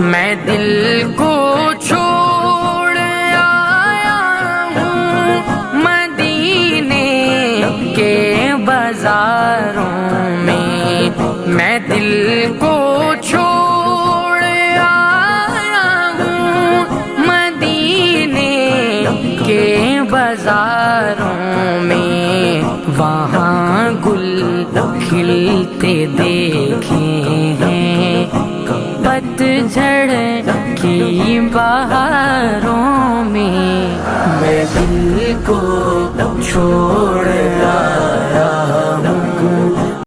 मैं दिल को छोड़ आया हूँ मदीने के बाजारों में। मैं दिल को छोड़ आया हूँ मदीने के बाजारों में। वहाँ गुल खिलते देखे हैं पतझड़ की बहारों में। मैं दिल को छोड़